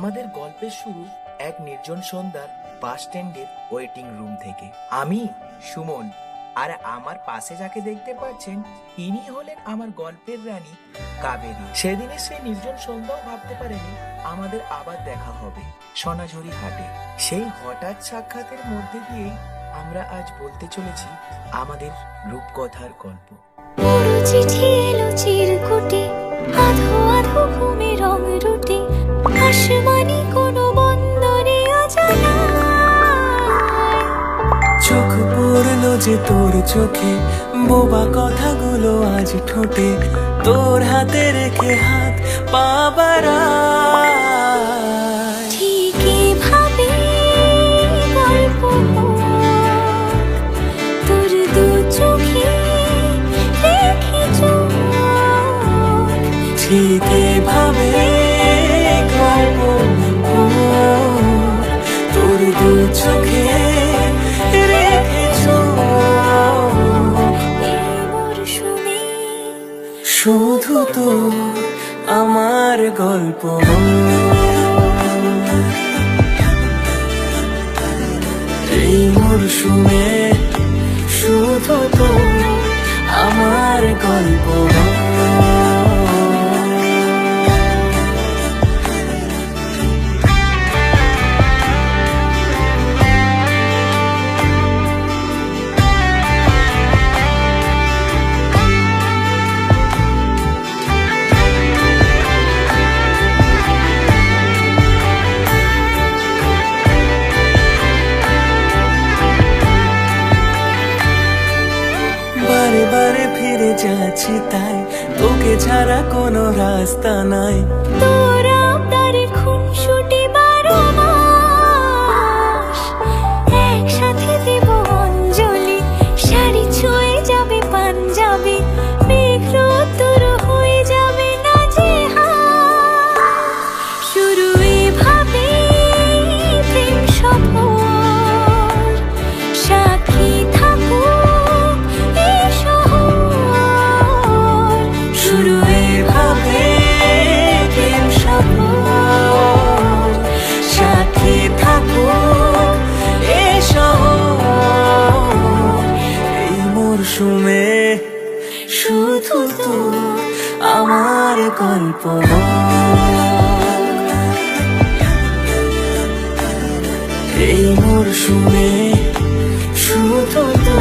আমাদের গল্পের শুরু এক নির্জন সন্ধ্যার বাস স্ট্যান্ডের ওয়েটিং রুম থেকে। আমি সুমন, আর আমার পাশে যাকে দেখতে পাচ্ছেন ইনি হলেন আমার গল্পের রানী কাবেরী। সেদিনে সেই নির্জন সন্ধ্যাও ভাবতে পারেনি আমাদের আবার দেখা হবে সোনাঝুরি হাটে। সেই হঠাৎ সাক্ষাতের মধ্যে দিয়েই আমরা আজ বলতে চলেছি আমাদের রূপকথার গল্প। চিঠি এলো চিরকুটে, আধো আধো ঘুমে রং রুটে, আসমানি কোনো বন্দরে অজানা। চোখ পড়লো যে তোর চোখে, বোবা কথাগুলো আজ ঠোঁটে, তোর হাতে রেখে হাত পা বাড়ায়। ঠিক এভাবে গল্প হোক, তোর দু চোখে রেখে চোখ। ঠিক এভাবে গল্প হোক, তোর দু চোখে রেখে চোখ। এই মরশুমে শুধু তো আমার গল্প, এই মরশুমে শুধু তো আমার গল্প। বারে বারে ফিরে যাচ্ছি তাই, তোকে ছাড়া কোনো রাস্তা নাই। তোর আবদারে খুনসুটি 12 মাস, একসাথে দেব অঞ্জলি, শাড়ি ছুঁয়ে যাবে পাঞ্জাবি, মেঘ তোর হয়ে যাবে নাজেহাল। শুরু এভাবে প্রেম সফর, সাক্ষী থাকুক এই শহর। শুরু এভাবে প্রেম সফর, সাথী থাকুক এ শহর। এই মরশুমে শুধু তো আমার গল্প, এই মরশুমে শুধু তো